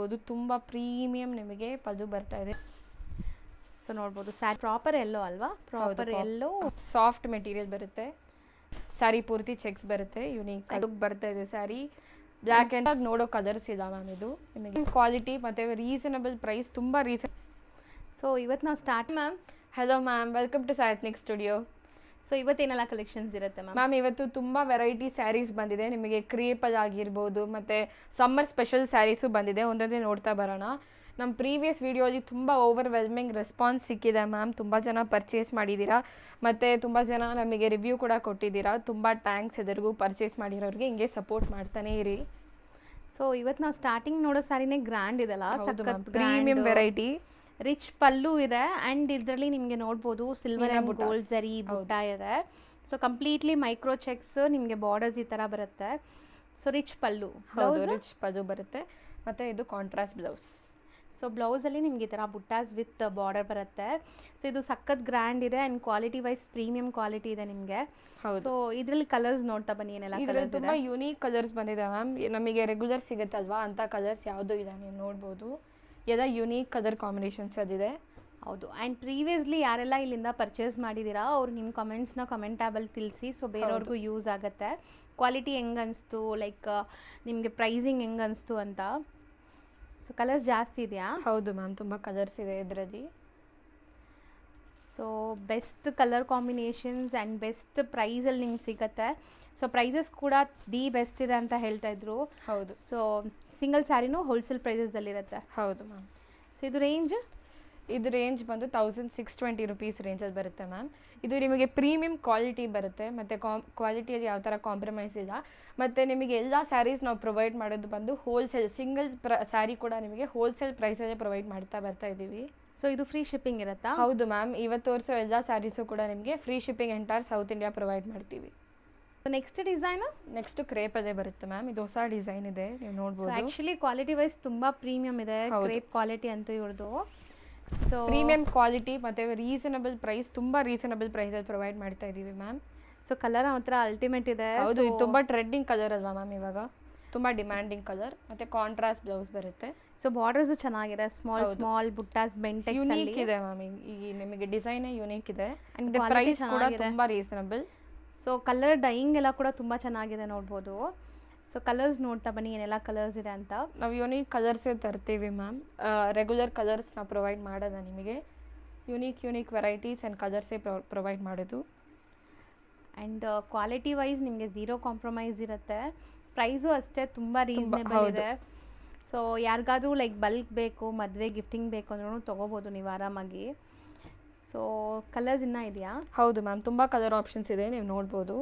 ನೋಡ್ಬೋದು ತುಂಬ ಪ್ರೀಮಿಯಂ ನಿಮಗೆ ಪಲ್ಲು ಬರ್ತಾ ಇದೆ. ಸೊ ನೋಡ್ಬೋದು ಸ್ಯಾರಿ ಪ್ರಾಪರ್ ಎಲ್ಲೋ ಅಲ್ವಾ, ಪ್ರಾಪರ್ ಎಲ್ಲೋ ಸಾಫ್ಟ್ ಮೆಟೀರಿಯಲ್ ಬರುತ್ತೆ. ಸ್ಯಾರಿ ಪೂರ್ತಿ ಚೆಕ್ಸ್ ಬರುತ್ತೆ, ಯುನೀಕ್ ಲುಕ್ ಬರ್ತಾ ಇದೆ ಸ್ಯಾರಿ. ಬ್ಲ್ಯಾಕ್ ಆ್ಯಂಡ್ ಆಗಿ ನೋಡೋ ಕಲರ್ಸ್ ಇಲ್ಲ ಮ್ಯಾಮ್. ಇದು ನಿಮಗೆ ಕ್ವಾಲಿಟಿ ಮತ್ತು ರೀಸನಬಲ್ ಪ್ರೈಸ್, ತುಂಬ ಸೊ ಇವತ್ತು ನಾವು start ma'am. Hello ma'am, welcome to Satnik studio. So ಇವತ್ತೇನೆಲ್ಲ ಕಲೆಕ್ಷನ್ಸ್ ಇರುತ್ತೆ ಮ್ಯಾಮ್? ಇವತ್ತು ತುಂಬ ವೆರೈಟಿ ಸ್ಯಾರೀಸ್ ಬಂದಿದೆ ನಿಮಗೆ. ಕ್ರೇಪಲ್ಲಿ ಆಗಿರ್ಬೋದು ಮತ್ತು ಸಮ್ಮರ್ ಸ್ಪೆಷಲ್ ಸ್ಯಾರೀಸು ಬಂದಿದೆ. ಒಂದೊಂದೇ ನೋಡ್ತಾ ಬರೋಣ. ನಮ್ಮ ಪ್ರೀವಿಯಸ್ ವೀಡಿಯೋಲಿ ತುಂಬ ಓವರ್ವೆಲ್ಮಿಂಗ್ ರೆಸ್ಪಾನ್ಸ್ ಸಿಕ್ಕಿದೆ ಮ್ಯಾಮ್. ತುಂಬ ಜನ ಪರ್ಚೇಸ್ ಮಾಡಿದ್ದೀರಾ ಮತ್ತು ತುಂಬ ಜನ ನಮಗೆ ರಿವ್ಯೂ ಕೂಡ ಕೊಟ್ಟಿದ್ದೀರಾ. ತುಂಬ ಥ್ಯಾಂಕ್ಸ್ ಎದುರಿಗೂ ಪರ್ಚೇಸ್ ಮಾಡಿರೋರಿಗೆ. ಹಿಂಗೆ ಸಪೋರ್ಟ್ ಮಾಡ್ತಾನೆ ಇರಿ. ಸೊ ಇವತ್ತು ನಾವು ಸ್ಟಾರ್ಟಿಂಗ್ ನೋಡೋ ಸ್ಯಾರಿನೇ ಗ್ರ್ಯಾಂಡ್ ಇದೆಲ್ಲ, ಪ್ರೀಮಿಯಂ ವೆರೈಟಿ, ರಿಚ್ ಪಲ್ಲು ಇದೆ. ಆ್ಯಂಡ್ ಇದರಲ್ಲಿ ನಿಮಗೆ ನೋಡ್ಬೋದು ಸಿಲ್ವರ್ ಆ್ಯಂಡ್ ಗೋಲ್ಡ್ ಜರಿ ಬುಟ್ಟ ಇದೆ. ಸೊ ಕಂಪ್ಲೀಟ್ಲಿ ಮೈಕ್ರೋ ಚೆಕ್ಸ್, ನಿಮಗೆ ಬಾರ್ಡರ್ಸ್ ಈ ಥರ ಬರುತ್ತೆ. ಸೊ ರಿಚ್ ಪಲ್ಲು, ರಿಚ್ ಪಲ್ಲು ಬರುತ್ತೆ ಮತ್ತು ಇದು ಕಾಂಟ್ರಾಸ್ಟ್ ಬ್ಲೌಸ್. ಸೊ ಬ್ಲೌಸಲ್ಲಿ ನಿಮ್ಗೆ ಈ ಥರ ಬುಟ್ಟಾಸ್ ವಿತ್ ಬಾರ್ಡರ್ ಬರುತ್ತೆ. ಸೊ ಇದು ಸಖತ್ ಗ್ರ್ಯಾಂಡ್ ಇದೆ and quality wise premium quality ಇದೆ ನಿಮಗೆ. ಸೊ ಇದರಲ್ಲಿ ಕಲರ್ಸ್ ನೋಡ್ತಾ ಬನ್ನಿ ಏನೆಲ್ಲ ಕಲರ್ಸ್. ತುಂಬ ಯೂನಿಕ್ ಕಲರ್ಸ್ ಬಂದಿದೆ ಮ್ಯಾಮ್. ನಮಗೆ ರೆಗ್ಯುಲರ್ ಸಿಗುತ್ತಲ್ವಾ ಅಂಥ ಕಲರ್ಸ್ ಯಾವುದೂ ಇಲ್ಲ, ನೀವು ನೋಡ್ಬೋದು. ಎಲ್ಲ ಯುನೀಕ್ ಕಲರ್ ಕಾಂಬಿನೇಷನ್ಸ್ ಅದಿದೆ. ಹೌದು. ಆ್ಯಂಡ್ ಪ್ರೀವಿಯಸ್ಲಿ ಯಾರೆಲ್ಲ ಇಲ್ಲಿಂದ ಪರ್ಚೇಸ್ ಮಾಡಿದ್ದೀರಾ ಅವ್ರು ನಿಮ್ಮ ಕಮೆಂಟ್ಸ್ನ ಕಮೆಂಟ್ ಟ್ಯಾಬಲ್ಲಿ ತಿಳಿಸಿ. ಸೊ ಬೇರೆಯವ್ರಿಗೂ ಯೂಸ್ ಆಗುತ್ತೆ. ಕ್ವಾಲಿಟಿ ಹೆಂಗೆ ಅನಿಸ್ತು, ಲೈಕ್ ನಿಮಗೆ ಪ್ರೈಸಿಂಗ್ ಹೆಂಗೆ ಅನಿಸ್ತು ಅಂತ. ಸೊ ಕಲರ್ಸ್ ಜಾಸ್ತಿ ಇದೆಯಾ? ಹೌದು ಮ್ಯಾಮ್, ತುಂಬ ಕಲರ್ಸ್ ಇದೆ ಇದರಲ್ಲಿ. So best colour combinations and best ಪ್ರೈಸಲ್ಲಿ ನಿಮ್ಗೆ ಸಿಗುತ್ತೆ. ಸೊ ಪ್ರೈಸಸ್ ಕೂಡ ದಿ ಬೆಸ್ಟ್ ಇದೆ ಅಂತ ಹೇಳ್ತಾ ಇದ್ರು. ಹೌದು. ಸೊ ಸಿಂಗಲ್ ಸ್ಯಾರಿನೂ ಹೋಲ್ಸೇಲ್ ಪ್ರೈಸಸಲ್ಲಿರುತ್ತೆ. ಹೌದು ಮ್ಯಾಮ್. ಸೊ ಇದು ರೇಂಜ್ ಬಂದು 1620 ರುಪೀಸ್ ರೇಂಜಲ್ಲಿ ಬರುತ್ತೆ ಮ್ಯಾಮ್. ಇದು ನಿಮಗೆ ಪ್ರೀಮಿಯಂ ಕ್ವಾಲಿಟಿ ಬರುತ್ತೆ ಮತ್ತು ಕ್ವಾಲಿಟಿಯಲ್ಲಿ ಯಾವ ಥರ ಕಾಂಪ್ರಮೈಸ್ ಇಲ್ಲ. ಮತ್ತು ನಿಮಗೆ ಎಲ್ಲ ಸ್ಯಾರೀಸ್ ನಾವು ಪ್ರೊವೈಡ್ ಮಾಡೋದು ಬಂದು ಹೋಲ್ಸೇಲ್, ಸಿಂಗಲ್ ಸ್ಯಾರಿ ಕೂಡ ನಿಮಗೆ ಹೋಲ್ಸೇಲ್ ಪ್ರೈಸಲ್ಲೇ ಪ್ರೊವೈಡ್ ಬರ್ತಾ ಇದ್ದೀವಿ. ಸೊ ಇದು ಫ್ರೀ ಶಿಪ್ಪಿಂಗ್ ಇರುತ್ತಾ? ಹೌದು ಮ್ಯಾಮ್. ಇವತ್ತು ತೋರಿಸೋ ಎಲ್ಲ ಸ್ಯಾರೀಸು ಕೂಡ ನಿಮಗೆ free shipping entire south India provide ಮಾಡ್ತೀವಿ. ನೆಕ್ಸ್ಟ್ ಡಿಸೈನ್, ನೆಕ್ಸ್ಟ್ ಕ್ರೇಪಲ್ಲೇ ಬರುತ್ತೆ ಮ್ಯಾಮ್. ಇದು ಹೊಸ ಡಿಸೈನ್ ಇದೆ, ನೀವು ನೋಡ್ಬೋದು. ಆ್ಯಕ್ಚುಲಿ ಕ್ವಾಲಿಟಿ ವೈಸ್ ತುಂಬ ಪ್ರೀಮಿಯಂ ಇದೆ. ಕ್ರೇಪ್ ಕ್ವಾಲಿಟಿ ಅಂತೂ ಇವ್ರದ್ದು. ಸೊ ಪ್ರೀಮಿಯಂ ಕ್ವಾಲಿಟಿ ಮತ್ತು ರೀಸನಬಲ್ ಪ್ರೈಸ್, ತುಂಬ ರೀಸನಬಲ್ ಪ್ರೈಸಲ್ಲಿ ಪ್ರೊವೈಡ್ ಮಾಡ್ತಾ ಇದ್ದೀವಿ ಮ್ಯಾಮ್. ಸೊ ಕಲರ್ ಮಾತ್ರ ಅಲ್ಟಿಮೇಟ್ ಇದೆ. ಹೌದು, ಇದು ತುಂಬ ಟ್ರೆಂಡಿಂಗ್ ಕಲರ್ ಅಲ್ವಾ ಮ್ಯಾಮ್, ಇವಾಗ ತುಂಬ ಡಿಮ್ಯಾಂಡಿಂಗ್ ಕಲರ್. ಮತ್ತು ಕಾಂಟ್ರಾಸ್ಟ್ ಬ್ಲೌಸ್ ಬರುತ್ತೆ. ಸೊ ಬಾರ್ಡರ್ಸು ಚೆನ್ನಾಗಿದೆ, ಸ್ಮಾಲ್ ಬುಟ್ಟಾಸ್ ಬೆಂಟೆಕ್ಸ್ ಯೂನಿಕ್ ಇದೆ ಮ್ಯಾಮ್. ಈ ನಿಮಗೆ ಡಿಸೈನೇ ಯೂನಿಕ್ ಇದೆ. ಆ್ಯಂಡ್ ಪ್ರೈಸ್ ಕೂಡ ತುಂಬ ರೀಸನಬಲ್. ಸೊ ಕಲರ್ ಡೈಯಿಂಗ್ ಎಲ್ಲ ಕೂಡ ತುಂಬ ಚೆನ್ನಾಗಿದೆ, ನೋಡ್ಬೋದು. ಸೊ ಕಲರ್ಸ್ ನೋಡ್ತಾ ಬನ್ನಿ ಏನೆಲ್ಲ ಕಲರ್ಸ್ ಇದೆ ಅಂತ. ನಾವು ಯೂನಿಕ್ ಕಲರ್ಸೇ ತರ್ತೀವಿ ಮ್ಯಾಮ್. ರೆಗ್ಯುಲರ್ ಕಲರ್ಸ್ ನಾವು ಪ್ರೊವೈಡ್ ಮಾಡೋದ ನಿಮಗೆ. ಯೂನಿಕ್ ವೆರೈಟೀಸ್ ಆ್ಯಂಡ್ ಕಲರ್ಸೇ ಪ್ರೊವೈಡ್ ಮಾಡೋದು. ಆ್ಯಂಡ್ ಕ್ವಾಲಿಟಿ ವೈಸ್ ನಿಮಗೆ ಝೀರೋ ಕಾಂಪ್ರಮೈಸ್ ಇರುತ್ತೆ. ಪ್ರೈಸು ಅಷ್ಟೇ ತುಂಬ ರೀಸನೇಬಲ್ ಇದೆ. ಸೊ ಯಾರಿಗಾದ್ರೂ ಲೈಕ್ ಬಲ್ಕ್ ಬೇಕು, ಮದುವೆ ಗಿಫ್ಟಿಂಗ್ ಬೇಕು ಅಂದ್ರೂ ತೊಗೋಬೋದು ನೀವು ಆರಾಮಾಗಿ. ಸೊ ಕಲರ್ಸ್ ಇನ್ನೂ ಇದೆಯಾ? ಹೌದು ಮ್ಯಾಮ್, ತುಂಬ ಕಲರ್ ಆಪ್ಷನ್ಸ್ ಇದೆ, ನೀವು ನೋಡ್ಬೋದು.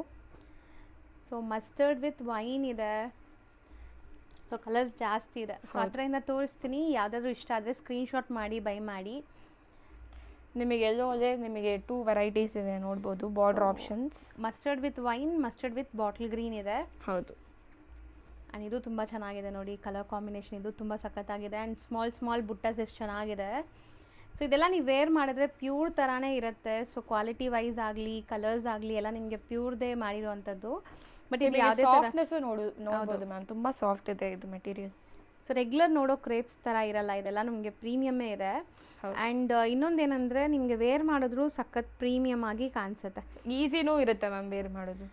ಸೊ ಮಸ್ಟರ್ಡ್ ವಿತ್ ವೈನ್ ಇದೆ. ಸೊ ಕಲರ್ಸ್ ಜಾಸ್ತಿ ಇದೆ. ಸೊ ಹತ್ರದಿಂದ ತೋರಿಸ್ತೀನಿ. ಯಾವುದಾದ್ರೂ ಇಷ್ಟ ಆದರೆ ಸ್ಕ್ರೀನ್ಶಾಟ್ ಮಾಡಿ ಬೈ ಮಾಡಿ. ನಿಮಗೆ ಎಲ್ಲೋ ಅಲ್ಲೇ ನಿಮಗೆ 2 ವೆರೈಟೀಸ್ ಇದೆ, ನೋಡ್ಬೋದು. Border options mustard with wine, mustard with bottle green ಇದೆ. ಹೌದು. ಆ್ಯಂಡ್ ಇದು ತುಂಬ ಚೆನ್ನಾಗಿದೆ ನೋಡಿ, ಕಲರ್ ಕಾಂಬಿನೇಷನ್ ಇದು ತುಂಬ ಸಖತ್ತಾಗಿದೆ. ಆ್ಯಂಡ್ ಸ್ಮಾಲ್ ಬುಟ್ಟಾಸ್ ಎಷ್ಟು ಚೆನ್ನಾಗಿದೆ. ಸೊ ಇದೆಲ್ಲ ನೀವು ವೇರ್ ಮಾಡಿದ್ರೆ ಪ್ಯೂರ್ ಥರನೇ ಇರುತ್ತೆ. ಸೊ ಕ್ವಾಲಿಟಿ ವೈಸ್ ಆಗಲಿ ಕಲರ್ಸ್ ಆಗಲಿ ಎಲ್ಲ ನಿಮಗೆ ಪ್ಯೂರ್ದೇ ಮಾಡಿರುವಂಥದ್ದು. ಬಟ್ ಇದು ಯಾವುದೇ ಸಾಫ್ಟ್ನೆಸ್ಸು ನೋಡ್ಬೋದು ಮ್ಯಾಮ್, ತುಂಬ ಸಾಫ್ಟ್ ಇದೆ ಇದು ಮೆಟೀರಿಯಲ್. ಸೊ ರೆಗ್ಯುಲರ್ ನೋಡೋ ಕ್ರೇಪ್ಸ್ ಥರ ಇರಲ್ಲ, ಇದೆಲ್ಲ ನಿಮಗೆ ಪ್ರೀಮಿಯಮ್ಮೇ ಇದೆ. ಆ್ಯಂಡ್ ಇನ್ನೊಂದೇನೆಂದರೆ ನಿಮಗೆ ವೇರ್ ಮಾಡಿದ್ರು ಸಖತ್ ಪ್ರೀಮಿಯಮ್ ಆಗಿ ಕಾಣಿಸುತ್ತೆ. ಈಸಿನೂ ಇರುತ್ತೆ ಮ್ಯಾಮ್ ವೇರ್ ಮಾಡೋದು.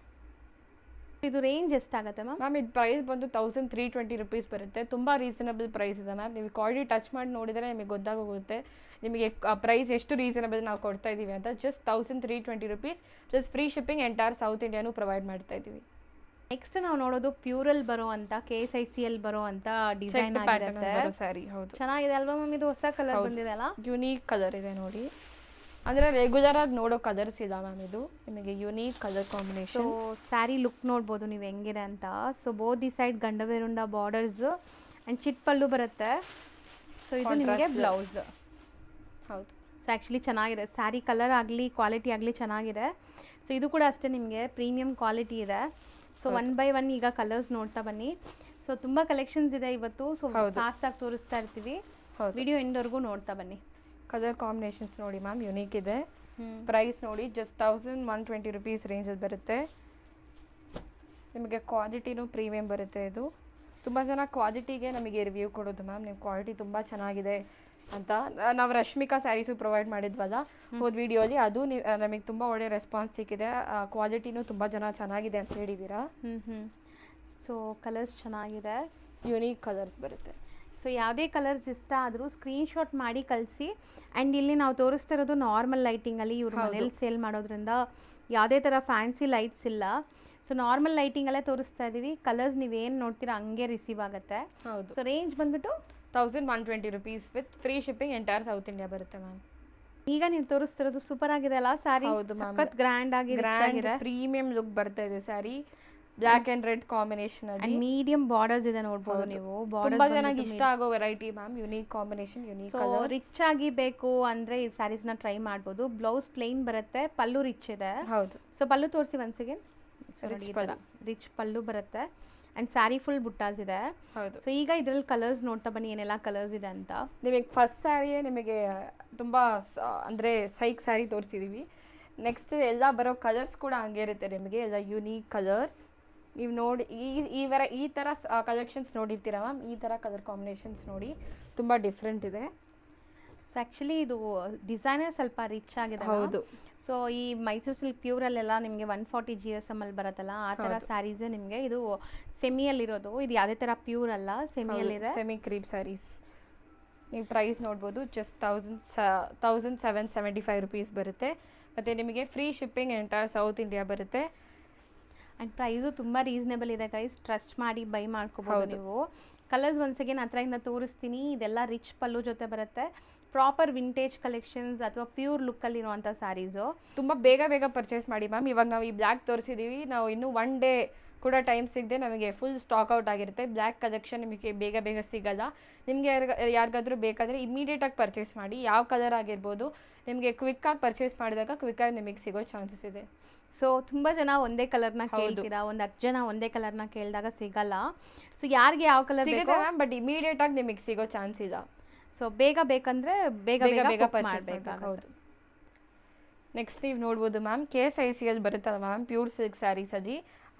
ಇದು ರೇಂಜ್ ಎಷ್ಟಾಗುತ್ತೆ ಮ್ಯಾಮ್? ಮ್ಯಾಮ್ ಇದು ಪ್ರೈಸ್ ಬಂದು 1320 ರುಪೀಸ್ ಬರುತ್ತೆ. ತುಂಬ ರೀಸನಬಲ್ ಪ್ರೈಸ್ ಇದೆ ಮ್ಯಾಮ್. ನೀವು ಕ್ವಾಲಿಟಿ ಟಚ್ ಮಾಡಿ ನೋಡಿದರೆ ನಿಮಗೆ ಗೊತ್ತಾಗೋಗುತ್ತೆ ನಿಮಗೆ ಪ್ರೈಸ್ ಎಷ್ಟು ರೀಸನಬಲ್ ನಾವು ಕೊಡ್ತಾ ಇದ್ದೀವಿ ಅಂತ. Just 1320 rupees just free shipping entire south ಇಂಡಿಯಾನು ಪ್ರೊವೈಡ್ ಮಾಡ್ತಾ ಇದ್ದೀವಿ. ನೆಕ್ಸ್ಟ್ ನಾವು ನೋಡೋದು ಪ್ಯೂರಲ್ಲಿ ಬರೋ ಅಂತ KSICL ಬರೋ ಅಂತ ಡಿಸೈನ್ ಆಗಿರುತ್ತೆ ಸ್ಯಾರಿ. ಹೌದು, ಚೆನ್ನಾಗಿದೆ ಅಲ್ವಾ ಮ್ಯಾಮ್? ಇದು ಹೊಸ ಕಲರ್ ಬಂದಿದೆ ಅಲ್ಲ, ಯುನೀಕ್ ಕಲರ್ ಇದೆ ನೋಡಿ. ಅಂದರೆ ರೆಗ್ಯುಲರ್ ಆಗಿ ನೋಡೋ ಕಲರ್ಸ್ ಇಲ್ಲ ಮ್ಯಾಮ್, ಇದು ನಿಮಗೆ unique colour combination. So sari look ನೋಡ್ಬೋದು ನೀವು ಹೆಂಗಿದೆ ಅಂತ. So both the side Gandaberunda borders and ಚಿಟ್ ಪಲ್ಲು ಬರುತ್ತೆ. ಸೊ ಇದು ನಿಮಗೆ ಬ್ಲೌಸ್. ಹೌದು. ಸೊ ಆ್ಯಕ್ಚುಲಿ ಚೆನ್ನಾಗಿದೆ ಸ್ಯಾರಿ, ಕಲರ್ ಆಗಲಿ ಕ್ವಾಲಿಟಿ ಆಗಲಿ ಚೆನ್ನಾಗಿದೆ. ಸೊ ಇದು ಕೂಡ ಅಷ್ಟೇ ನಿಮಗೆ ಪ್ರೀಮಿಯಂ ಕ್ವಾಲಿಟಿ ಇದೆ. ಸೊ 1 by 1 ಈಗ ಕಲರ್ಸ್ ನೋಡ್ತಾ ಬನ್ನಿ. ಸೊ ತುಂಬ ಕಲೆಕ್ಷನ್ಸ್ ಇದೆ ಇವತ್ತು. ಸೊ ಫಾಸ್ಟಾಗಿ ತೋರಿಸ್ತಾ ಇರ್ತೀವಿ, ವಿಡಿಯೋ ಎಂಡ್ವರೆಗೂ ನೋಡ್ತಾ ಬನ್ನಿ. ಕಲರ್ ಕಾಂಬಿನೇಷನ್ಸ್ ನೋಡಿ ಮ್ಯಾಮ್, ಯುನೀಕ್ ಇದೆ. ಪ್ರೈಸ್ ನೋಡಿ ಜಸ್ಟ್ 1120 ರುಪೀಸ್ ರೇಂಜಲ್ಲಿ ಬರುತ್ತೆ. ನಿಮಗೆ ಕ್ವಾಲಿಟಿನೂ ಪ್ರೀಮಿಯಂ ಬರುತ್ತೆ ಇದು. ತುಂಬ ಜನ ಕ್ವಾಲಿಟಿಗೆ ನಮಗೆ ರಿವ್ಯೂ ಕೊಡೋದು ಮ್ಯಾಮ್ ನಿಮ್ಮ ಕ್ವಾಲಿಟಿ ತುಂಬ ಚೆನ್ನಾಗಿದೆ ಅಂತ. ನಾವು ರಶ್ಮಿಕಾ ಸ್ಯಾರೀಸು ಪ್ರೊವೈಡ್ ಮಾಡಿದ್ವಲ್ಲ ಹೋದ ವಿಡಿಯೋಲಿ, ಅದು ನಮಗೆ ತುಂಬ ಒಳ್ಳೆ ರೆಸ್ಪಾನ್ಸ್ ಸಿಕ್ಕಿದೆ. ಕ್ವಾಲಿಟಿನೂ ತುಂಬ ಜನ ಚೆನ್ನಾಗಿದೆ ಅಂತ ಹೇಳಿದ್ದೀರಾ. ಸೊ ಕಲರ್ಸ್ ಚೆನ್ನಾಗಿದೆ, ಯುನೀಕ್ ಕಲರ್ಸ್ ಬರುತ್ತೆ. ಸೊ ಯಾವುದೇ ಕಲರ್ಸ್ ಇಷ್ಟ ಆದರೂ ಸ್ಕ್ರೀನ್ಶಾಟ್ ಮಾಡಿ ಕಳಿಸಿ. ಆ್ಯಂಡ್ ಇಲ್ಲಿ ನಾವು ತೋರಿಸ್ತಾ ಇರೋದು ನಾರ್ಮಲ್ ಲೈಟಿಂಗಲ್ಲಿ, ಇವ್ರ ಮನೇಲಿ ಸೇಲ್ ಮಾಡೋದ್ರಿಂದ ಯಾವುದೇ ಥರ ಫ್ಯಾನ್ಸಿ ಲೈಟ್ಸ್ ಇಲ್ಲ. ಸೊ ನಾರ್ಮಲ್ ಲೈಟಿಂಗಲ್ಲೇ ತೋರಿಸ್ತಾ ಇದ್ದೀವಿ. ಕಲರ್ಸ್ ನೀವೇನು ನೋಡ್ತೀರಾ ಹಂಗೆ ರಿಸೀವ್ ಆಗುತ್ತೆ. ಹೌದು. ಸೊ ರೇಂಜ್ ಬಂದ್ಬಿಟ್ಟು 1120 rupees with free shipping entire south India ಬರುತ್ತೆ ಮ್ಯಾಮ್. ಈಗ ನೀವು ತೋರಿಸ್ತಿರೋದು ಸೂಪರ್ ಆಗಿದೆ ಅಲ್ಲ ಸ್ಯಾರಿ? ಹೌದು ಮ್ಯಾಮ್, ಸಖತ್ ಗ್ರ್ಯಾಂಡ್ ಆಗಿ ಆಗಿದೆ, ಪ್ರೀಮಿಯಂ ಲುಕ್ ಬರ್ತಾ ಇದೆ sari. Black and red combination ಅಲ್ಲಿ ಮೀಡಿಯಂ ಬಾರ್ಡರ್ಸ್ ಇದೆ ನೋಡ್ಬೋದು ನೀವು. ತುಂಬಾ ಚೆನ್ನಾಗಿ ಇಷ್ಟ ಆಗೋ variety ma'am. Unique combination, unique colour. Rich ಆಗಿ ಬೇಕು ಅಂದ್ರೆ ಈ ಸ್ಯಾರೀಸ್ ನ ಟ್ರೈ ಮಾಡ್ಬೋದು. ಬ್ಲೌಸ್ ಪ್ಲೇನ್ ಬರುತ್ತೆ, ಪಲ್ಲು ರಿಚ್ ಇದೆ. ಹೌದು. ಸೊ ಪಲ್ಲು ತೋರಿಸಿ ಒನ್ಸ್ ಅಗೇನ್. ರಿಚ್ ಪಲ್ಲು ಬರುತ್ತೆ ಅಂಡ್ ಸ್ಯಾರಿ ಫುಲ್ ಬುಟ್ಟಾಸ್ ಇದೆ. ಹೌದು. ಸೊ ಈಗ ಇದ್ರಲ್ಲಿ ಕಲರ್ಸ್ ನೋಡ್ತಾ ಬನ್ನಿ ಏನೆಲ್ಲ ಕಲರ್ಸ್ ಇದೆ ಅಂತ. ನಿಮಗೆ ಫಸ್ಟ್ ಸ್ಯಾರಿಯೇ ನಿಮಗೆ ತುಂಬಾ ಅಂದ್ರೆ ಸೈಕ್ ಸ್ಯಾರಿ ತೋರಿಸಿದೀವಿ. ನೆಕ್ಸ್ಟ್ ಎಲ್ಲ ಬರೋ ಕಲರ್ಸ್ ಕೂಡ ಹಂಗೆ ಇರುತ್ತೆ ನಿಮಗೆ, ಎಲ್ಲ ಯುನೀಕ್ ಕಲರ್ಸ್. ನೀವು ನೋಡಿ ಈ ಥರ ಕಲೆಕ್ಷನ್ಸ್ ನೋಡಿರ್ತೀರ ಮ್ಯಾಮ್. ಈ ಥರ ಕಲರ್ ಕಾಂಬಿನೇಷನ್ಸ್ ನೋಡಿ, ತುಂಬ ಡಿಫ್ರೆಂಟ್ ಇದೆ. ಸೊ ಆ್ಯಕ್ಚುಲಿ ಇದು ಡಿಸೈನೇ ಸ್ವಲ್ಪ ರಿಚ್ ಆಗಿದೆ. ಹೌದು. ಸೊ ಈ ಮೈಸೂರು ಸಿಲ್ಕ್ ಪ್ಯೂರಲ್ಲೆಲ್ಲ ನಿಮಗೆ 140 GSM ಅಲ್ಲಿ ಬರುತ್ತಲ್ಲ, ಆ ಥರ ಸ್ಯಾರೀಸೇ ನಿಮಗೆ. ಇದು ಸೆಮಿಯಲ್ಲಿರೋದು, ಇದು ಯಾವುದೇ ಥರ ಪ್ಯೂರ್ ಅಲ್ಲ, ಸೆಮಿಯಲ್ಲಿದೆ. Semi creep saris. ನೀವು ಪ್ರೈಸ್ ನೋಡ್ಬೋದು, ಜಸ್ಟ್ 1775 rupees ಬರುತ್ತೆ. ಮತ್ತು ನಿಮಗೆ free shipping entire south India ಬರುತ್ತೆ. ಆ್ಯಂಡ್ ಪ್ರೈಸು ತುಂಬ ರೀಸನೇಬಲ್ ಇದೆ ಗೈಸ್, ಟ್ರಸ್ಟ್ ಮಾಡಿ ಬೈ ಮಾಡ್ಕೋಬೋದು ನೀವು. ಕಲರ್ಸ್ ಒನ್ಸ್ ಅಗೇನ್ ಹತ್ರದಿಂದ ತೋರಿಸ್ತೀನಿ. ಇದೆಲ್ಲ ರಿಚ್ ಪಲ್ಲು ಜೊತೆ ಬರುತ್ತೆ. ಪ್ರಾಪರ್ ವಿಂಟೇಜ್ ಕಲೆಕ್ಷನ್ಸ್ ಅಥವಾ ಪ್ಯೂರ್ ಲುಕ್ಕಲ್ಲಿರುವಂಥ ಸ್ಯಾರೀಸು. ತುಂಬ ಬೇಗ ಪರ್ಚೇಸ್ ಮಾಡಿ ಮ್ಯಾಮ್. ಇವಾಗ ನಾವು ಈ ಬ್ಲ್ಯಾಕ್ ತೋರಿಸಿದ್ದೀವಿ, ನಾವು ಇನ್ನೂ 1 day ಕೂಡ ಟೈಮ್ ಸಿಗದೆ ನಮಗೆ ಫುಲ್ ಸ್ಟಾಕ್ ಔಟ್ ಆಗಿರುತ್ತೆ. ಬ್ಲ್ಯಾಕ್ ಕಲೆಕ್ಷನ್ ನಿಮಗೆ ಬೇಗ ಸಿಗಲ್ಲ. ನಿಮಗೆ ಯಾರಿಗಾದ್ರೂ ಬೇಕಾದರೆ ಇಮಿಡಿಯೇಟಾಗಿ ಪರ್ಚೇಸ್ ಮಾಡಿ. ಯಾವ ಕಲರ್ ಆಗಿರ್ಬೋದು, ನಿಮಗೆ ಕ್ವಿಕ್ಕಾಗಿ ಪರ್ಚೇಸ್ ಮಾಡಿದಾಗ ಕ್ವಿಕ್ಕಾಗಿ ನಿಮಗೆ ಸಿಗೋ ಚಾನ್ಸಸ್ ಇದೆ. ಸೊ ತುಂಬ ಜನ ಒಂದೇ ಕಲರ್ನ ಕೇಳ್ತೀರಾ, ಒಂದು 10 ಜನ ಒಂದೇ ಕಲರ್ನ ಕೇಳಿದಾಗ ಸಿಗಲ್ಲ. ಸೊ ಯಾರಿಗೆ ಯಾವ ಕಲರ್ ಸಿಗುತ್ತೆ ಮ್ಯಾಮ್, ಬಟ್ ಇಮಿಡಿಯೇಟಾಗಿ ನಿಮಗೆ ಸಿಗೋ ಚಾನ್ಸ್ ಇಲ್ಲ. ಸೊ ಬೇಗ ಬೇಕಂದ್ರೆ ಬೇಗ ಪರ್ಚೇಸ್. ಹೌದು. ನೆಕ್ಸ್ಟ್ ನೀವು ನೋಡ್ಬೋದು ಮ್ಯಾಮ್, KSICL ಬರುತ್ತಲ್ಲ ಮ್ಯಾಮ್, ಪ್ಯೂರ್ ಸಿಲ್ಕ್ ಸ್ಯಾರೀಸಲ್ಲಿ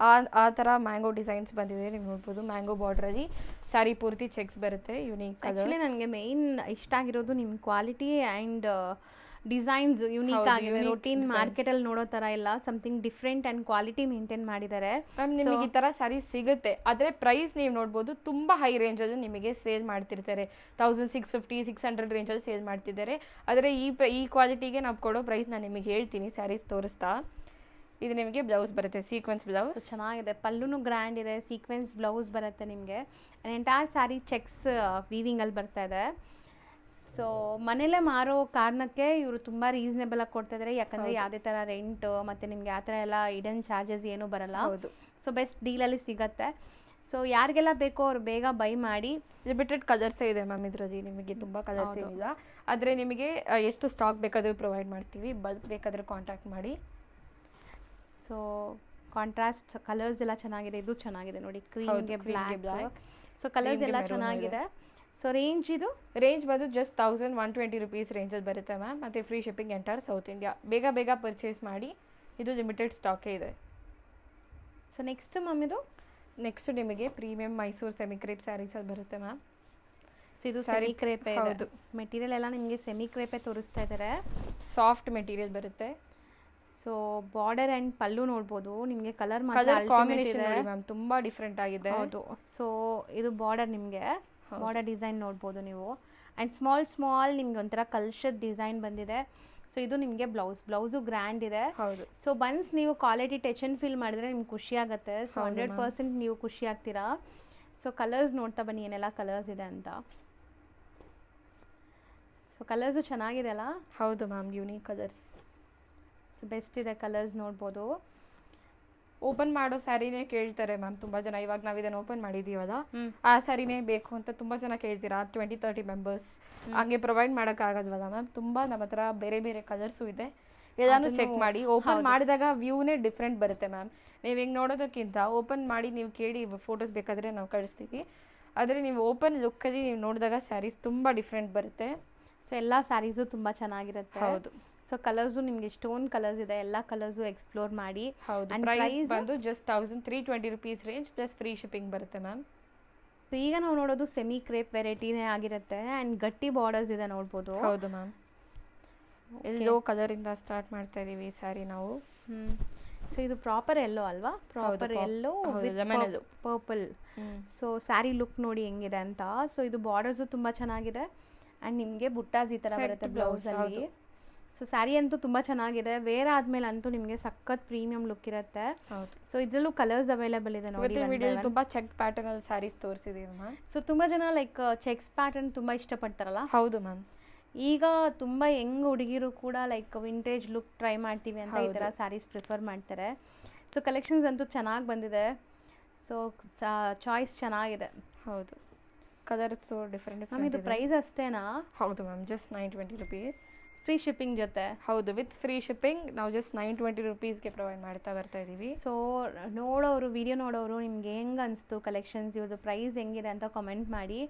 ಆ ಥರ ಮ್ಯಾಂಗೋ ಡಿಸೈನ್ಸ್ ಬಂದಿದೆ. ನೀವು ನೋಡ್ಬೋದು ಮ್ಯಾಂಗೋ ಬಾರ್ಡ್ರಲ್ಲಿ ಸ್ಯಾರಿ ಪೂರ್ತಿ ಚೆಕ್ಸ್ ಬರುತ್ತೆ. ಯುನೀಕ್. ಆ್ಯಕ್ಚುಲಿ ನನಗೆ ಮೇಯ್ನ್ ಇಷ್ಟ ಆಗಿರೋದು ನಿಮ್ಮ ಕ್ವಾಲಿಟಿ ಆ್ಯಂಡ್ ಡಿಸೈನ್ಸ್ ಯುನೀಕ್ ಆಗಿದೆ. ರೊಟೀನ್ ಮಾರ್ಕೆಟಲ್ಲಿ ನೋಡೋ ಥರ ಇಲ್ಲ, something different and quality maintain ಮಾಡಿದ್ದಾರೆ ಮ್ಯಾಮ್. ನಿಮಗೆ ಈ ಥರ ಸ್ಯಾರಿ ಸಿಗುತ್ತೆ, ಆದರೆ ಪ್ರೈಸ್ ನೀವು ನೋಡ್ಬೋದು ತುಂಬ ಹೈ ರೇಂಜಲ್ಲಿ ನಿಮಗೆ ಸೇಲ್ ಮಾಡ್ತಿರ್ತಾರೆ. 1650 600 ರೇಂಜಲ್ಲಿ ಸೇಲ್ ಮಾಡ್ತಿದ್ದಾರೆ. ಆದರೆ ಈ ಕ್ವಾಲಿಟಿಗೆ ನಾವು ಕೊಡೋ ಪ್ರೈಸ್ ನಾನು ನಿಮಗೆ ಹೇಳ್ತೀನಿ ಸ್ಯಾರೀಸ್ ತೋರಿಸ್ತಾ. ಇದು ನಿಮಗೆ ಬ್ಲೌಸ್ ಬರುತ್ತೆ, ಸೀಕ್ವೆನ್ಸ್ ಬ್ಲೌಸ್. ಚೆನ್ನಾಗಿದೆ, ಪಲ್ಲುನು ಗ್ರ್ಯಾಂಡ್ ಇದೆ, ಸೀಕ್ವೆನ್ಸ್ ಬ್ಲೌಸ್ ಬರುತ್ತೆ ನಿಮಗೆ. ಎಂಟೈರ್ ಸ್ಯಾರಿ ಚೆಕ್ಸ್ ವೀವಿಂಗಲ್ಲಿ ಬರ್ತಾ ಇದೆ. ಸೊ ಮನೇಲೇ ಮಾರೋ ಕಾರಣಕ್ಕೆ ಇವರು ತುಂಬ ರೀಸನೇಬಲಾಗಿ ಕೊಡ್ತಾ ಇದ್ದಾರೆ, ಯಾಕಂದರೆ ಯಾವುದೇ ಥರ ರೆಂಟ್ ಮತ್ತು ನಿಮಗೆ ಆ ಥರ ಎಲ್ಲ ಇಡನ್ ಚಾರ್ಜಸ್ ಏನೂ ಬರಲ್ಲ. ಹೌದು. ಸೊ ಬೆಸ್ಟ್ ಡೀಲಲ್ಲಿ ಸಿಗುತ್ತೆ. ಸೊ ಯಾರಿಗೆಲ್ಲ ಬೇಕೋ ಅವ್ರು ಬೇಗ ಬೈ ಮಾಡಿ. ಲಿಮಿಟೆಡ್ ಕಲರ್ಸೇ ಇದೆ ಮ್ಯಾಮ್ ಇದರಲ್ಲಿ, ನಿಮಗೆ ತುಂಬ ಕಲರ್ಸ್ ಏನಿಲ್ಲ. ಆದರೆ ನಿಮಗೆ ಎಷ್ಟು ಸ್ಟಾಕ್ ಬೇಕಾದರೂ ಪ್ರೊವೈಡ್ ಮಾಡ್ತೀವಿ, ಬಲ್ಕ್ ಬೇಕಾದರೆ ಕಾಂಟ್ಯಾಕ್ಟ್ ಮಾಡಿ. ಸೊ ಕಾಂಟ್ರಾಸ್ಟ್ ಕಲರ್ಸ್ ಎಲ್ಲ ಚೆನ್ನಾಗಿದೆ, ಇದು ಚೆನ್ನಾಗಿದೆ ನೋಡಿ, ಕ್ರೀಮ್ಗೆ ಬ್ಲ್ಯಾಕ್. ಸೊ ಕಲರ್ಸ್ ಎಲ್ಲ ಚೆನ್ನಾಗಿದೆ. ಸೊ ರೇಂಜ್ ಬಂದು ಜಸ್ಟ್ 1120 rupees ರೇಂಜಲ್ಲಿ ಬರುತ್ತೆ ಮ್ಯಾಮ್. ಮತ್ತು free shipping entire south India. ಬೇಗ ಪರ್ಚೇಸ್ ಮಾಡಿ, ಇದು ಲಿಮಿಟೆಡ್ ಸ್ಟಾಕೇ ಇದೆ. ಸೊ ನೆಕ್ಸ್ಟ್ ಮ್ಯಾಮ್ ನೆಕ್ಸ್ಟ್ ನಿಮಗೆ ಪ್ರೀಮಿಯಂ ಮೈಸೂರು ಸೆಮಿ ಕ್ರೇಪ್ ಸ್ಯಾರೀಸಲ್ಲಿ ಬರುತ್ತೆ ಮ್ಯಾಮ್. ಸೊ ಇದು ಸೆಮಿ ಕ್ರೇಪೆ. ಹೌದು. ಮೆಟೀರಿಯಲ್ ಎಲ್ಲ ನಿಮಗೆ ಸೆಮಿ ಕ್ರೇಪೆ ತೋರಿಸ್ತಾ ಇದ್ದಾರೆ. ಸಾಫ್ಟ್ ಮೆಟೀರಿಯಲ್ ಬರುತ್ತೆ. ಸೊ ಬಾರ್ಡರ್ ಆ್ಯಂಡ್ ಪಲ್ಲು ನೋಡ್ಬೋದು, ನಿಮಗೆ ಕಲರ್ ಕಾಂಬಿನೇಷನ್ ನೋಡಿ ಮ್ಯಾಮ್, ತುಂಬ ಡಿಫ್ರೆಂಟ್ ಆಗಿದೆ. ಹೌದು. ಸೊ ಇದು ಬಾರ್ಡರ್, ನಿಮಗೆ ಬಾರ್ಡರ್ ಡಿಸೈನ್ ನೋಡ್ಬೋದು ನೀವು. ಆ್ಯಂಡ್ ಸ್ಮಾಲ್ ನಿಮ್ಗೆ ಒಂಥರ ಕಲ್ಶದ ಡಿಸೈನ್ ಬಂದಿದೆ. ಸೊ ಇದು ನಿಮಗೆ ಬ್ಲೌಸು ಗ್ರ್ಯಾಂಡ್ ಇದೆ. ಹೌದು. ಸೊ ಬನ್ಸ್ ನೀವು ಕ್ವಾಲಿಟಿ ಟಚ್ ಆ್ಯಂಡ್ ಫೀಲ್ ಮಾಡಿದ್ರೆ ನಿಮ್ಗೆ ಖುಷಿ ಆಗುತ್ತೆ. ಸೊ 100% ನೀವು ಖುಷಿ ಆಗ್ತೀರಾ. ಸೊ ಕಲರ್ಸ್ ನೋಡ್ತಾ ಬನ್ನಿ ಏನೆಲ್ಲ ಕಲರ್ಸ್ ಇದೆ ಅಂತ. ಸೊ ಕಲರ್ಸು ಚೆನ್ನಾಗಿದೆ ಅಲ್ಲ? ಹೌದು ma'am, unique colours. So best ಇದೆ, ಕಲರ್ಸ್ ನೋಡ್ಬೋದು. ಓಪನ್ ಮಾಡೋ ಸ್ಯಾರಿನೇ ಕೇಳ್ತಾರೆ ಮ್ಯಾಮ್ ತುಂಬ ಜನ. ಇವಾಗ ನಾವು ಇದನ್ನು ಓಪನ್ ಮಾಡಿದ್ದೀವಲ್ಲ, ಆ ಸ್ಯಾರಿನೇ ಬೇಕು ಅಂತ ತುಂಬ ಜನ ಕೇಳ್ತೀರಾ. 20-30 ಮೆಂಬರ್ಸ್ ಹಂಗೆ ಪ್ರೊವೈಡ್ ಮಾಡೋಕ್ಕಾಗಲ್ವಲ್ಲ ಮ್ಯಾಮ್. ತುಂಬ ನಮ್ಮ ಹತ್ರ ಬೇರೆ ಕಲರ್ಸು ಇದೆ, ಎಲ್ಲಾನು ಚೆಕ್ ಮಾಡಿ. ಓಪನ್ ಮಾಡಿದಾಗ ವ್ಯೂನೇ ಡಿಫ್ರೆಂಟ್ ಬರುತ್ತೆ ಮ್ಯಾಮ್. ನೀವು ಹಿಂಗೆ ನೋಡೋದಕ್ಕಿಂತ ಓಪನ್ ಮಾಡಿ ನೀವು ಕೇಳಿ ಫೋಟೋಸ್ ಬೇಕಾದರೆ ನಾವು ಕಳಿಸ್ತೀವಿ. ಆದರೆ ನೀವು ಓಪನ್ ಲುಕ್ಕಲ್ಲಿ ನೀವು ನೋಡಿದಾಗ ಸ್ಯಾರೀಸ್ ತುಂಬ ಡಿಫ್ರೆಂಟ್ ಬರುತ್ತೆ. ಸೊ ಎಲ್ಲ ಸ್ಯಾರೀಸು ತುಂಬ ಚೆನ್ನಾಗಿರುತ್ತೆ. ಹೌದು. ಸೊ ಕಲರ್ಸು ನಿಮಗೆ ಎಷ್ಟೊಂದು ಕಲರ್ಸ್ ಇದೆ, ಎಲ್ಲ ಕಲರ್ಸು ಎಕ್ಸ್ಪ್ಲೋರ್ ಮಾಡಿ. ಹೌದು. ಪ್ರೈಸ್ ಬಂದು just 1320 rupees range plus free shipping ಬರುತ್ತೆ ಮ್ಯಾಮ್. ಸೊ ಈಗ ನಾವು ನೋಡೋದು ಸೆಮಿ ಕ್ರೇಪ್ ವೆರೈಟಿನೇ ಆಗಿರುತ್ತೆ ಆ್ಯಂಡ್ ಗಟ್ಟಿ ಬಾರ್ಡರ್ಸ್ ಇದೆ ನೋಡ್ಬೋದು. ಹೌದು ಮ್ಯಾಮ್. ಎಲ್ಲೋ ಕಲರಿಂದ ಸ್ಟಾರ್ಟ್ ಮಾಡ್ತಾ ಇದೀವಿ ಸ್ಯಾರಿ ನಾವು. ಸೊ ಇದು ಪ್ರಾಪರ್ ಎಲ್ಲೋ ಅಲ್ವಾ? Proper yellow with purple. So sari look ನೋಡಿ ಹೆಂಗಿದೆ ಅಂತ. ಸೊ ಇದು ಬಾರ್ಡರ್ಸು ತುಂಬ ಚೆನ್ನಾಗಿದೆ ಆ್ಯಂಡ್ ನಿಮಗೆ ಬುಟ್ಟಾಸ್ ಈ ಥರ ಬರುತ್ತೆ ಬ್ಲೌಸಲ್ಲಿ. ಸೊ ಸ್ಯಾರಿ ಅಂತೂ ತುಂಬ ಚೆನ್ನಾಗಿದೆ. ವೇರ್ ಆದ್ಮೇಲೆ ಅಂತೂ ನಿಮಗೆ ಸಖತ್ ಪ್ರೀಮಿಯಂ ಲುಕ್ ಇರುತ್ತೆ. ಸೊ ಇದರಲ್ಲೂ ಕಲರ್ಸ್ ಅವೈಲೇಬಲ್ ಇದೆ ನೋಡಿ. ತುಂಬಾ ಚೆಕ್ ಪ್ಯಾಟರ್ನ್ ಅಲ್ಲಿ ಸ್ಯಾರೀಸ್ ತೋರಿಸಿದೀವಿ ಮ್ಯಾಮ್. ಸೊ ತುಂಬ ಜನ ಲೈಕ್ ಚೆಕ್ಸ್ ಪ್ಯಾಟರ್ನ್ ತುಂಬ ಇಷ್ಟಪಡ್ತಾರಲ್ಲ. ಹೌದು ಮ್ಯಾಮ್. ಈಗ ತುಂಬ ಯಂಗ್ ಹುಡುಗಿರು ಕೂಡ ಲೈಕ್ ವಿಂಟೇಜ್ ಲುಕ್ ಟ್ರೈ ಮಾಡ್ತೀವಿ ಅಂತ ಈ ಥರ ಸ್ಯಾರೀಸ್ ಪ್ರಿಫರ್ ಮಾಡ್ತಾರೆ. ಸೊ ಕಲೆಕ್ಷನ್ಸ್ ಅಂತೂ ಚೆನ್ನಾಗಿ ಬಂದಿದೆ. ಸೊ ಚಾಯ್ಸ್ ಚೆನ್ನಾಗಿದೆ. ಹೌದು. Colours different. ಮ್ಯಾಮ್ ಇದು ಪ್ರೈಸ್ ಅಷ್ಟೇನಾ? ಹೌದು ma'am, just 920 rupees. Free shipping ಜೊತೆ? ಹೌದು, ವಿತ್ ಫ್ರೀ ಶಿಪ್ಪಿಂಗ್ ನಾವು ಜಸ್ಟ್ 920 rupeesಗೆ ಪ್ರೊವೈಡ್ ಮಾಡ್ತಾ ಬರ್ತಾ ಇದ್ದೀವಿ. ಸೊ ನೋಡೋರು, ವಿಡಿಯೋ ನೋಡೋರು ನಿಮ್ಗೆ ಹೆಂಗೆ ಅನಿಸ್ತು ಕಲೆಕ್ಷನ್ಸ್, ಇವ್ರದ್ದು ಪ್ರೈಸ್ ಹೆಂಗಿದೆ ಅಂತ ಕಮೆಂಟ್ ಮಾಡಿ.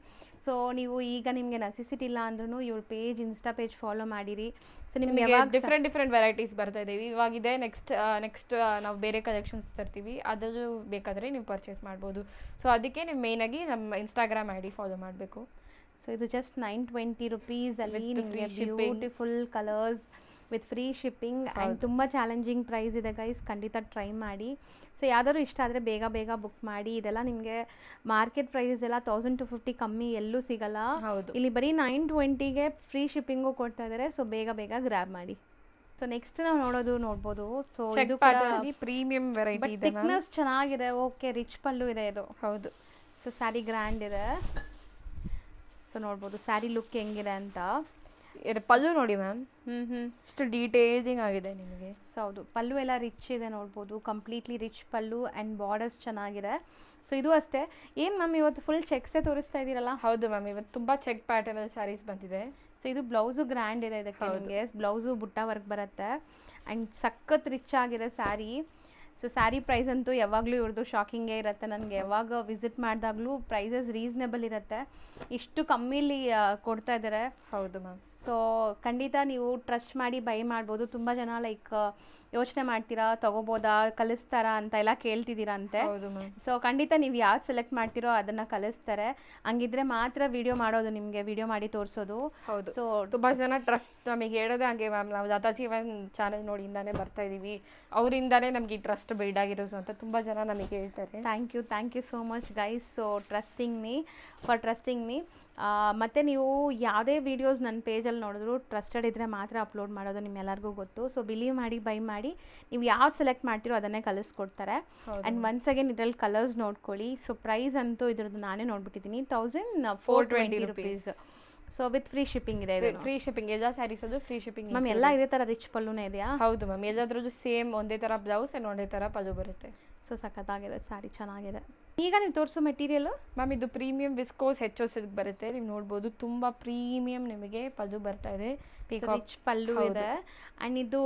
ಸೊ ನೀವು ಈಗ ನಿಮಗೆ ನೆಸೆಸಿಟಿ ಇಲ್ಲ ಅಂದ್ರೂ ಇವ್ರ ಪೇಜ್, ಇನ್ಸ್ಟಾ ಪೇಜ್ ಫಾಲೋ ಮಾಡಿರಿ. ಸೊ ನಿಮ್ಗೆ ಯಾವಾಗ ಡಿಫ್ರೆಂಟ್ ವೆರೈಟೀಸ್ ಬರ್ತಾ ಇದ್ದೀವಿ. ಇವಾಗಿದೆ ನೆಕ್ಸ್ಟ್ ನಾವು ಬೇರೆ ಕಲೆಕ್ಷನ್ಸ್ ತರ್ತೀವಿ, ಅದು ಬೇಕಾದರೆ ನೀವು ಪರ್ಚೇಸ್ ಮಾಡ್ಬೋದು. ಸೊ ಅದಕ್ಕೆ ನೀವು ಮೇಯ್ನಾಗಿ ನಮ್ಮ ಇನ್ಸ್ಟಾಗ್ರಾಮ್ ಐ ಡಿ ಫಾಲೋ ಮಾಡಬೇಕು. ಸೊ ಇದು ಜಸ್ಟ್ 920 rupees ಅಲ್ಲಿ ನಿಮಗೆ beautiful colours with free shipping and ತುಂಬ ಚಾಲೆಂಜಿಂಗ್ ಪ್ರೈಸ್ ಇದೆ ಗೈಸ್. ಖಂಡಿತ ಟ್ರೈ ಮಾಡಿ. ಸೊ ಯಾವ್ದಾದ್ರು ಇಷ್ಟ ಆದರೆ ಬೇಗ ಬುಕ್ ಮಾಡಿ. ಇದೆಲ್ಲ ನಿಮಗೆ ಮಾರ್ಕೆಟ್ ಪ್ರೈಸಸ್ ಎಲ್ಲ 1000-250 ಕಮ್ಮಿ ಎಲ್ಲೂ ಸಿಗಲ್ಲ. ಇಲ್ಲಿ ಬರೀ 920ಗೆ ಫ್ರೀ ಶಿಪ್ಪಿಂಗು ಕೊಡ್ತಾ ಇದ್ದಾರೆ. ಸೊ ಬೇಗ ಗ್ರ್ಯಾಬ್ ಮಾಡಿ. ಸೊ ನೆಕ್ಸ್ಟ್ ನಾವು ನೋಡ್ಬೋದು. ಸೊ ಇದು ಪ್ರೀಮಿಯಂ ವೆರೈಟಿ ಇದೆ. ಥಿಕ್ನೆಸ್ ಚೆನ್ನಾಗಿದೆ. ಓಕೆ, ರಿಚ್ ಪಲ್ಲು ಇದೆ ಇದು. ಹೌದು. ಸೊ ಸ್ಯಾರಿ ಗ್ರ್ಯಾಂಡ್ ಇದೆ. ಸೊ ನೋಡ್ಬೋದು ಸ್ಯಾರಿ ಲುಕ್ ಹೆಂಗಿದೆ ಅಂತ. ಪಲ್ಲು ನೋಡಿ ಮ್ಯಾಮ್, ಇಷ್ಟು ಡೀಟೇಲಿಂಗ್ ಆಗಿದೆ ನಿಮಗೆ. ಸೊ ಹೌದು, ಪಲ್ಲು ಎಲ್ಲ ರಿಚ್ ಇದೆ ನೋಡ್ಬೋದು. Completely rich pallu and borders ಚೆನ್ನಾಗಿದೆ. ಸೊ ಇದು ಅಷ್ಟೇ. ಏನು ಮ್ಯಾಮ್ ಇವತ್ತು ಫುಲ್ ಚೆಕ್ಸೇ ತೋರಿಸ್ತಾ ಇದ್ದೀರಲ್ಲ? ಹೌದು ಮ್ಯಾಮ್, ಇವತ್ತು ತುಂಬ ಚೆಕ್ ಪ್ಯಾಟರ್ನ್ ಸ್ಯಾರೀಸ್ ಬಂದಿದೆ. ಸೊ ಇದು ಬ್ಲೌಸು ಗ್ರ್ಯಾಂಡ್ ಇದೆ. ಇದಕ್ಕೆ ನಿಮಗೆ ಬ್ಲೌಸು ಬುಟ್ಟ ವರ್ಕ್ ಬರುತ್ತೆ ಆ್ಯಂಡ್ ಸಖತ್ ರಿಚ್ ಆಗಿದೆ ಸ್ಯಾರಿ. ಸೊ ಸ್ಯಾರಿ ಪ್ರೈಸ್ ಅಂತೂ ಯಾವಾಗಲೂ ಇವ್ರದ್ದು ಶಾಕಿಂಗೇ ಇರುತ್ತೆ. ನನಗೆ ಯಾವಾಗ ವಿಸಿಟ್ ಮಾಡಿದಾಗಲೂ ಪ್ರೈಸಸ್ ರೀಸನೇಬಲ್ ಇರುತ್ತೆ. ಇಷ್ಟು ಕಮ್ಮಿಲಿ ಕೊಡ್ತಾ ಇದ್ದಾರೆ. ಹೌದು ಮ್ಯಾಮ್. ಸೊ ಖಂಡಿತ ನೀವು ಟ್ರಸ್ಟ್ ಮಾಡಿ ಬೈ ಮಾಡ್ಬೋದು. ತುಂಬ ಜನ ಲೈಕ್ ಯೋಚನೆ ಮಾಡ್ತೀರಾ ತೊಗೋಬೋದಾ, ಕಲಿಸ್ತಾರಾ ಅಂತ ಎಲ್ಲ ಕೇಳ್ತಿದ್ದೀರಾ ಅಂತೆ. ಸೊ ಖಂಡಿತ ನೀವು ಯಾವ್ದು ಸೆಲೆಕ್ಟ್ ಮಾಡ್ತೀರೋ ಅದನ್ನು ಕಲಿಸ್ತಾರೆ. ಹಂಗಿದ್ರೆ ಮಾತ್ರ ವಿಡಿಯೋ ಮಾಡೋದು, ನಿಮಗೆ ವಿಡಿಯೋ ಮಾಡಿ ತೋರಿಸೋದು. ಹೌದು. ಸೊ ತುಂಬ ಜನ ಟ್ರಸ್ಟ್ ನಮಗೆ ಹೇಳೋದೇ ಹಂಗೆ ಮ್ಯಾಮ್. ನಾವು ಲತಾ ಜೀವನ್ ಚಾನಲ್ ನೋಡಿಂದಾನೇ ಬರ್ತಾ ಇದ್ದೀವಿ, ಅವರಿಂದಾನೇ ನಮಗೆ ಈ ಟ್ರಸ್ಟ್ ಬಿಲ್ಡ್ ಆಗಿರೋದು ಅಂತ ತುಂಬ ಜನ ನಮಗೆ ಹೇಳ್ತಾರೆ. Thank you so much guys. So trusting me. ಮತ್ತು ನೀವು ಯಾವುದೇ ವೀಡಿಯೋಸ್ ನನ್ನ ಪೇಜಲ್ಲಿ ನೋಡಿದ್ರು ಟ್ರಸ್ಟೆಡ್ ಇದ್ದರೆ ಮಾತ್ರ ಅಪ್ಲೋಡ್ ಮಾಡೋದು, ನಿಮ್ಮೆಲ್ಲರಿಗೂ ಗೊತ್ತು. ಸೊ ಬಿಲೀವ್ ಮಾಡಿ ಬೈ ಮಾಡಿ. ನೀವು ಯಾವ್ದು ಸೆಲೆಕ್ಟ್ ಮಾಡ್ತೀರೋ ಅದನ್ನೇ ಕಲಿಸ್ಕೊಡ್ತಾರೆ. ಆ್ಯಂಡ್ ಒನ್ಸ್ ಅಗೇನ್ ಇದರಲ್ಲಿ ಕಲರ್ಸ್ ನೋಡ್ಕೊಳ್ಳಿ. ಸೊ ಪ್ರೈಸ್ ಅಂತೂ ಇದ್ರದ್ದು ನಾನೇ ನೋಡ್ಬಿಟ್ಟಿದ್ದೀನಿ, 1420 rupees. So with free shipping ಇದೆ. ಇದು ಫ್ರೀ ಶಿಪ್ಪಿಂಗ್, ಎಲ್ಲ ಸ್ಯಾರೀಸ್ ಅದು ಫ್ರೀ ಶಿಪ್ಪಿಂಗ್ ಮ್ಯಾಮ್. ಎಲ್ಲ ಇದೇ ಥರ ರಿಚ್ ಪಲ್ಲುನೇ ಇದೆಯಾ? ಹೌದು ಮ್ಯಾಮ್, ಎಲ್ಲದ್ರದ್ದು ಸೇಮ್ ಒಂದೇ ಥರ ಬ್ಲೌಸ್ ಆ್ಯಂಡ್ ಒಂದೇ ಥರ ಪಲ್ಲು ಬರುತ್ತೆ. ಸೊ ಸಖತ್ತಾಗಿದೆ ಸ್ಯಾರಿ, ಚೆನ್ನಾಗಿದೆ. ಈಗ ನೀವು ತೋರಿಸೋ ಮೆಟೀರಿಯಲ್ ಮ್ಯಾಮ್ ಇದು ಪ್ರೀಮಿಯಂ ವಿಸ್ಕೋಸ್ ಹೆಚ್ಚು ಸಿಲ್ಕ್ ಬರುತ್ತೆ. ನೀವು ನೋಡ್ಬೋದು ತುಂಬ ಪ್ರೀಮಿಯಂ ನಿಮಗೆ ಪಲ್ಲು ಬರ್ತಾ ಇದೆ. ರಿಚ್ ಪಲ್ಲು ಇದೆ ಆ್ಯಂಡ್ ಇದು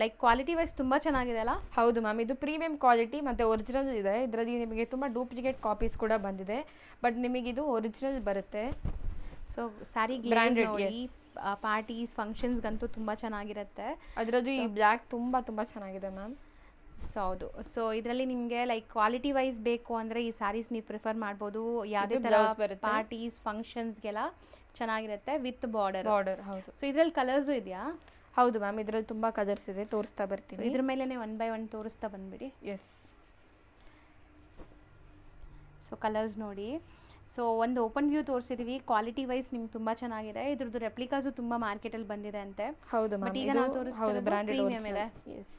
ಲೈಕ್ ಕ್ವಾಲಿಟಿ ವೈಸ್ ತುಂಬ ಚೆನ್ನಾಗಿದೆ ಅಲ್ಲ? ಹೌದು ಮ್ಯಾಮ್, ಇದು ಪ್ರೀಮಿಯಂ ಕ್ವಾಲಿಟಿ ಮತ್ತು ಒರಿಜಿನಲ್ ಇದೆ. ಇದರಲ್ಲಿ ನಿಮಗೆ ತುಂಬ ಡೂಪ್ಲಿಕೇಟ್ ಕಾಪೀಸ್ ಕೂಡ ಬಂದಿದೆ, ಬಟ್ ನಿಮಗಿದು ಒರಿಜಿನಲ್ ಬರುತ್ತೆ. ಸೊ ಸ್ಯಾರಿ ಗ್ಲಾಸ್ ನೋಡಿ, ಪಾರ್ಟೀಸ್ ಫಂಕ್ಷನ್ಸ್ಗಂತೂ ತುಂಬ ಚೆನ್ನಾಗಿರುತ್ತೆ. ಅದರದ್ದು ಈ ಬ್ಲ್ಯಾಕ್ ತುಂಬ ಚೆನ್ನಾಗಿದೆ ಮ್ಯಾಮ್. ಸೊ ಹೌದು. ಸೊ ಇದರಲ್ಲಿ ನಿಮಗೆ ಲೈಕ್ ಕ್ವಾಲಿಟಿ ವೈಸ್ ಬೇಕು ಅಂದರೆ ಈ ಸ್ಯಾರೀಸ್ ನೀವು ಪ್ರಿಫರ್ ಮಾಡ್ಬೋದು. ಯಾವುದೇ ಥರ ಪಾರ್ಟೀಸ್ ಫಂಕ್ಷನ್ಸ್ಗೆಲ್ಲ ಚೆನ್ನಾಗಿರುತ್ತೆ ವಿತ್ ಬಾರ್ಡರ್. ಹೌದು. ಸೊ ಇದರಲ್ಲಿ ಕಲರ್ಸು ಇದೆಯಾ? ಹೌದು ಮ್ಯಾಮ್, ಇದರಲ್ಲಿ ತುಂಬ ಕಲರ್ಸ್ ಇದೆ, ತೋರಿಸ್ತಾ ಬರ್ತೀವಿ. ಇದ್ರ ಮೇಲೆ 1 by 1 ತೋರಿಸ್ತಾ ಬಂದ್ಬಿಡಿ. ಎಸ್. ಸೊ ಕಲರ್ಸ್ ನೋಡಿ. ಸೊ ಒಂದು ಓಪನ್ ವ್ಯೂ ತೋರಿಸಿದೀವಿ. ಕ್ವಾಲಿಟಿ ವೈಸ್ ನಿಮ್ಗೆ ತುಂಬ ಚೆನ್ನಾಗಿದೆ. ಇದ್ರದ್ದು ರೆಪ್ಲಿಕಾಸು ತುಂಬ ಮಾರ್ಕೆಟಲ್ಲಿ ಬಂದಿದೆ ಅಂತೆ. ಹೌದು ಮ್ಯಾಮ್, ಬಟ್ ಈಗ ನಾವು ತೋರಿಸ್ತಿರೋದು ಪ್ರೀಮಿಯಂ ಇದೆ. ಎಸ್.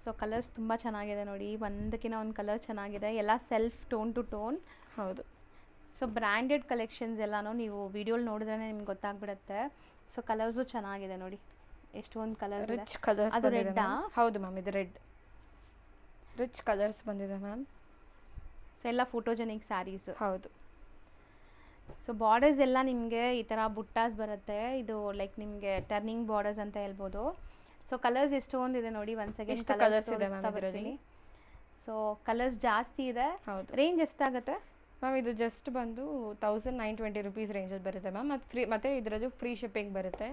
ಸೊ ಕಲರ್ಸ್ ತುಂಬ ಚೆನ್ನಾಗಿದೆ ನೋಡಿ, ಒಂದಕ್ಕಿಂತ ಒಂದು ಕಲರ್ ಚೆನ್ನಾಗಿದೆ. ಎಲ್ಲ ಸೆಲ್ಫ್ ಟೋನ್ ಟು ಟೋನ್. ಹೌದು. ಸೊ ಬ್ರ್ಯಾಂಡೆಡ್ ಕಲೆಕ್ಷನ್ಸ್ ಎಲ್ಲನೂ ನೀವು ವಿಡಿಯೋಲಿ ನೋಡಿದ್ರೆ ನಿಮ್ಗೆ ಗೊತ್ತಾಗ್ಬಿಡುತ್ತೆ. ಸೊ ಕಲರ್ಸು ಚೆನ್ನಾಗಿದೆ ನೋಡಿ, ಎಷ್ಟೊಂದು ಕಲರ್, ರಿಚ್ ಕಲರ್ಸ್. ಅದು ರೆಡ್ಡಾ? ಹೌದು ಮ್ಯಾಮ್, ಇದು ರೆಡ್ ರಿಚ್ ಕಲರ್ಸ್ ಬಂದಿದೆ ಮ್ಯಾಮ್. ಸೊ ಎಲ್ಲ ಫೋಟೋಜೆನಿಕ್ ಸ್ಯಾರೀಸ್. ಹೌದು. ಸೊ ಬಾರ್ಡರ್ಸ್ ಎಲ್ಲ ನಿಮಗೆ ಈ ಥರ ಬುಟ್ಟಾಸ್ ಬರುತ್ತೆ. ಇದು ಲೈಕ್ ನಿಮಗೆ ಟರ್ನಿಂಗ್ ಬಾರ್ಡರ್ಸ್ ಅಂತ ಹೇಳ್ಬೋದು. ಸೊ ಕಲರ್ಸ್ ಎಷ್ಟೊಂದಿದೆ ನೋಡಿ. ಒನ್ಸ್ ಅಗೇನ್ ಕಲರ್ಸ್ ಇದೆ ಮ್ಯಾಮ್ ಇದರಲ್ಲಿ. ಸೊ ಕಲರ್ಸ್ ಜಾಸ್ತಿ ಇದೆ. ಹೌದು. ರೇಂಜ್ ಎಷ್ಟಾಗುತ್ತೆ ಮ್ಯಾಮ್? ಇದು ಜಸ್ಟ್ ಬಂದು 1920 rupees ರೇಂಜಲ್ಲಿ ಬರುತ್ತೆ ಮ್ಯಾಮ್. ಮತ್ತು ಇದರದ್ದು ಫ್ರೀ ಶಿಪ್ಪಿಂಗ್ ಬರುತ್ತೆ.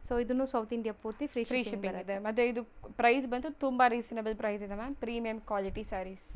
ಸೊ ಇದನ್ನು ಸೌತ್ ಇಂಡಿಯಾ ಪೂರ್ತಿ ಫ್ರೀ ಶಿಪ್ಪಿಂಗ್ ಇದೆ. ಮತ್ತು ಇದು ಪ್ರೈಸ್ ಬಂದು ತುಂಬ ರೀಸನಬಲ್ ಪ್ರೈಸ್ ಇದೆ ಮ್ಯಾಮ್. Premium quality saris.